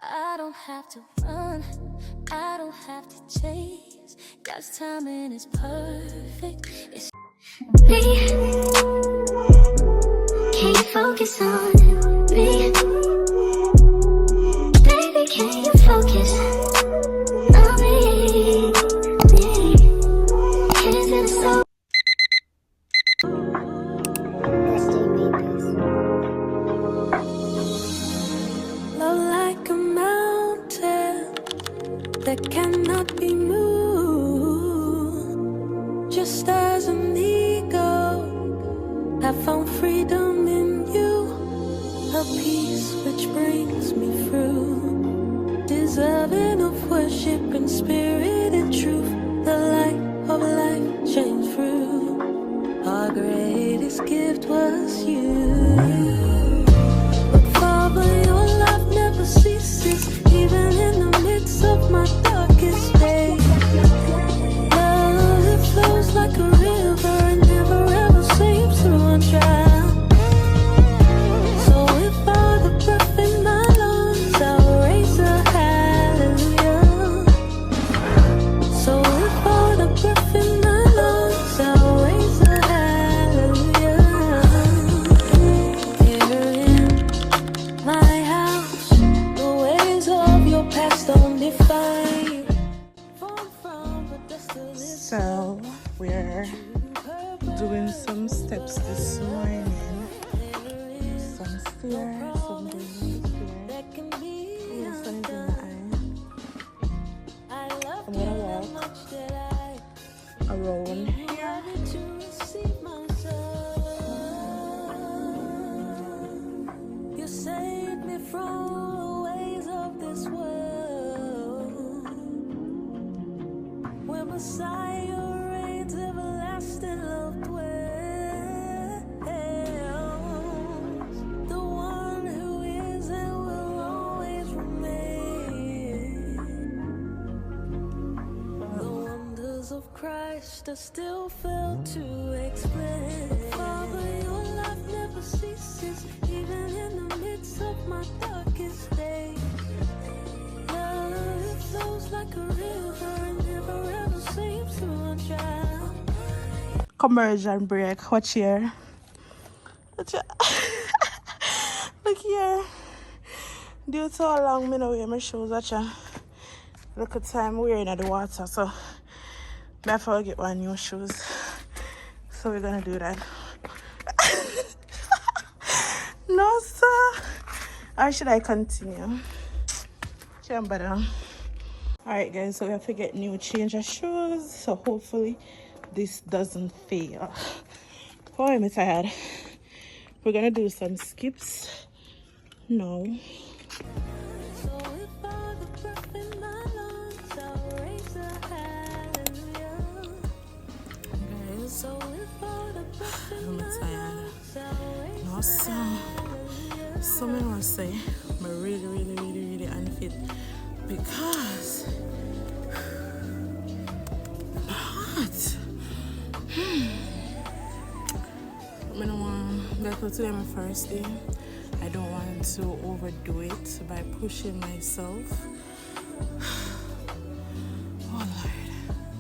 I don't have to run, I don't have to chase. God's timing is perfect. It's me. Can you focus on me? Baby, can you focus on me? Is it so? Love like a mountain that cannot be moved. Just as an eagle, I found freedom in you. A peace which brings me through. Deserving of worship in spirit and truth. The light of life shines through. Our greatest gift was you. But Father, your love never ceases, even in the midst of my darkest days. Love, it flows like a river and never ever seems to run dry. So if all the breath in my lungs, I'll raise a hallelujah. So if all the breath in my lungs, I'll raise a hallelujah. Here in my house, the ways of your past don't define you. So we're doing some steps this morning. Some stairs, some stairs. The sun is in the eye. I'm gonna walk around here. You saved me from the ways of this world. Where Messiah reigns, everlasting love dwells. The one who is and will always remain. The wonders of Christ I still fail to explain. Father, your love never ceases, even in the midst of my darkest days. Love, it flows like a river and never ever seems to run dry. Conversion break. Watch here. Watch here. Look here. Due to how long I don't wear my shoes, watch here. Look at time wearing at the water, so I have to get one new shoes. So we're gonna do that. No, sir. Or should I continue? Can't bother. Alright guys, so we have to get new change of shoes, so hopefully this doesn't fail. Oh, I'm tired. We're gonna do some skips. No. So if all the breath in my lungs, I'll raise a hallelujah. Guys, So if all the breath in I'm my tired. lungs, I'll raise No, a so hallelujah. someone will say I'm really unfit because what? I don't want because today my first day. I don't want to overdo it by pushing myself. Oh Lord,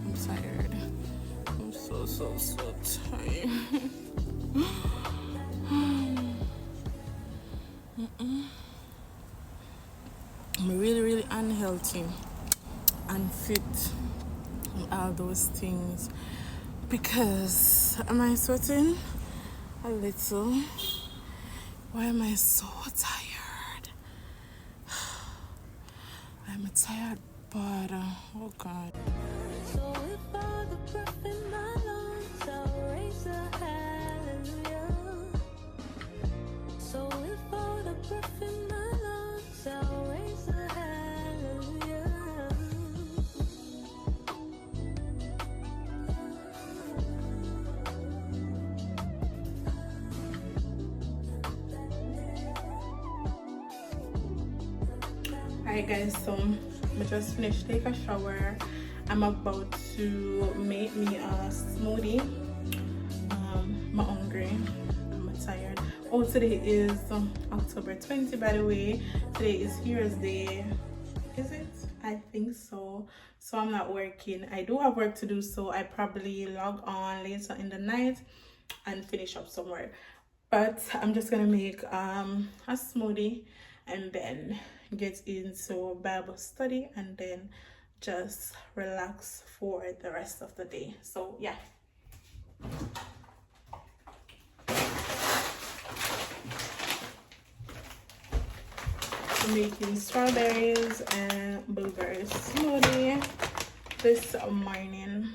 I'm tired. I'm so tired. I'm really unhealthy, unfit, and all those things. Because am I sweating? A little. Why am I so tired? I'm a tired body. Oh God. So if all the breath in my lungs, I'll raise a hallelujah. So if all the breath in my lungs, I'll raise a hallelujah. Alright guys, so I just finished take a shower. I'm about to make me a smoothie. I'm hungry, I'm tired. Oh, today is October 20, by the way. Today is Heroes Day. Is it? I think so. So I'm not working. I do have work to do, so I probably log on later in the night and finish up somewhere. But I'm just gonna make a smoothie and then get into Bible study and then just relax for the rest of the day. So yeah. I'm making strawberries and blueberry smoothie this morning.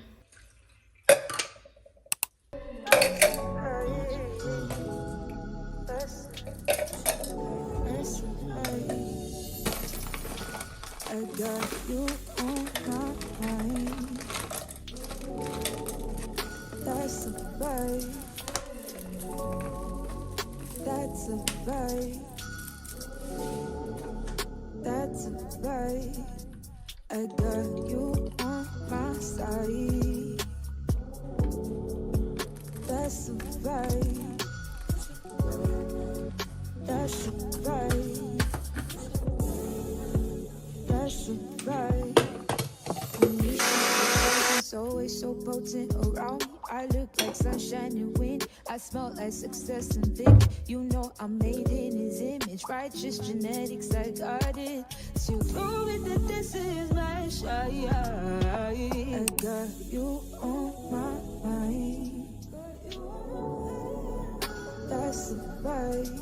I got you on my mind. That's a vibe. That's a vibe. That's a vibe. I got you on my side. That's a vibe. That's a vibe. That's a vibe. It's always so potent around me. I look like sunshine and wind. I smell like success and vic. You know I'm made in his image. Righteous genetics, I got it. So prove it that this is my shot. I got you on my mind. That's a vibe.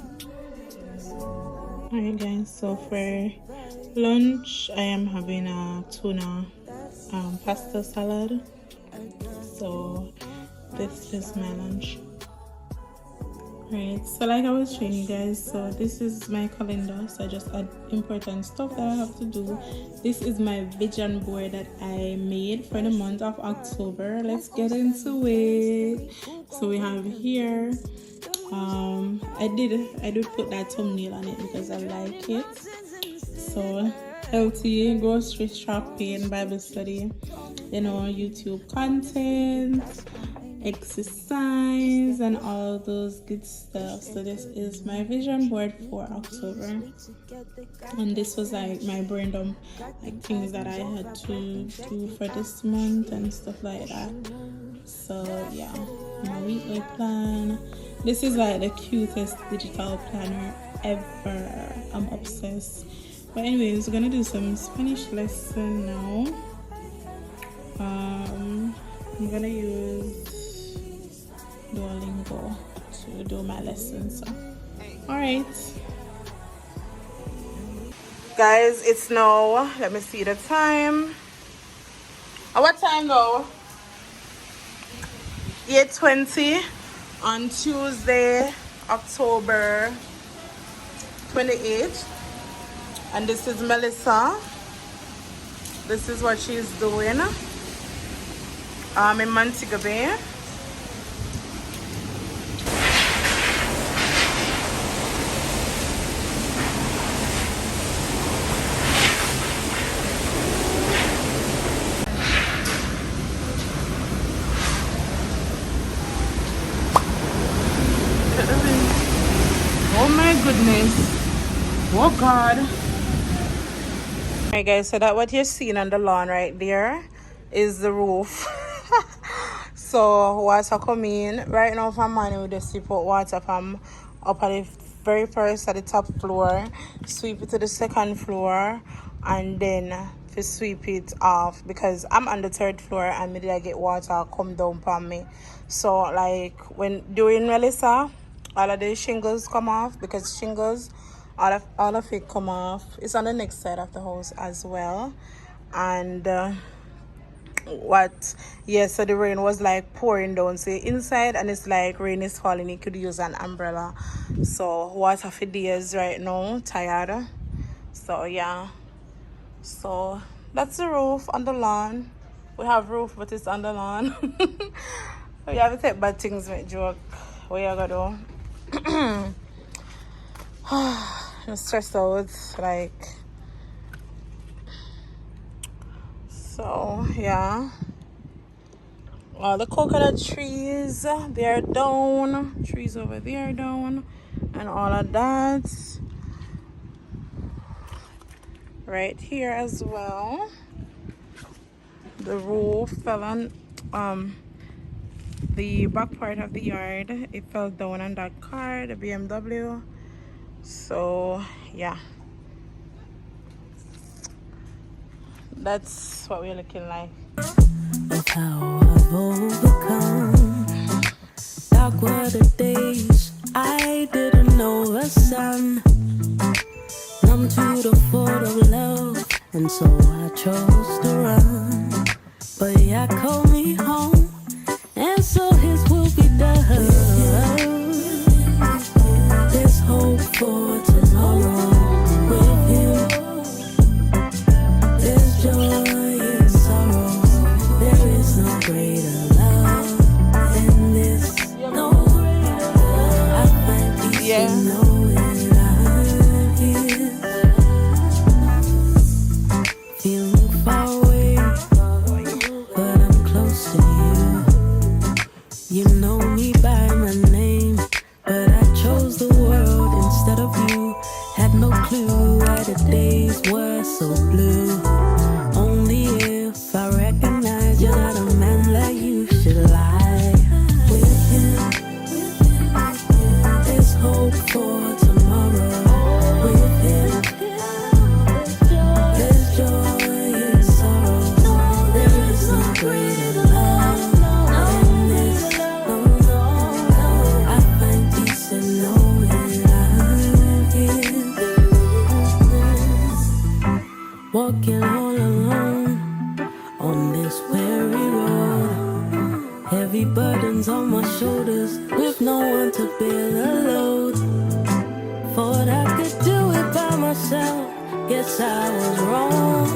Alright guys, so for lunch I am having a tuna pasta salad. So this is my lunch. Right, so like I was showing you guys, so this is my calendar. So I just add important stuff that I have to do. This is my vision board that I made for the month of October. Let's get into it. So we have here I did put that thumbnail on it because I like it. So healthy grocery shopping, Bible study, you know, YouTube content, exercise, and all those good stuff. So this is my vision board for October, and this was like my brain like things that I had to do for this month and stuff like that. So yeah, my weekly plan. This is like the cutest digital planner ever. I'm obsessed. But anyways, we're gonna do some Spanish lesson now. I'm gonna use Duolingo to do my lessons. So alright guys, it's now, let me see the time. What time now? 8:20 on Tuesday, October 28th. And this is Melissa. This is what she's doing in Montego Bay. Oh my goodness. Oh God. Alright guys, so that what you're seeing on the lawn right there is the roof. So water come in. Right now from morning we just sweep out water from up at the very first at the top floor, sweep it to the second floor, and then to sweep it off because I'm on the third floor and maybe I get water come down from me. So like when during Melissa, all of the shingles come off because shingles, all of it come off. It's on the next side of the house as well. And so the rain was like pouring down, so inside, and it's like rain is falling. You could use an umbrella. So water for days right now, tired. So yeah, so that's the roof on the lawn. We have roof but it's on the lawn. We have to take bad things with joke. What you gonna do? I'm stressed out, like. So yeah, all the coconut trees, they're down. Trees over there down. and all of that. Right here as well, the roof fell on the back part of the yard. It fell down on that car, the BMW. So yeah, that's what we're looking like. Of how I've overcome. Dark were the days I didn't know the sun. Numb to the thought of love, and so I chose to run. But yeah, called me home, and so his will be done. There's hope for tomorrow with him. There's joy in sorrow. There is no greater love than this. No greater love. I find peace in knowing I'm his. Feeling far away, but I'm close to you. You know me by my name, but I chose the world instead of you. Had no clue why the days were so blue. Only if I recognize you're not a man like you should lie with him. There's hope for tomorrow with him. There's joy in sorrow. There is no greater love than this. I find peace in knowing I'm his. Walking all alone on this weary road. Heavy burdens on my shoulders with no one to bear the load. Thought I could do it by myself. Guess I was wrong.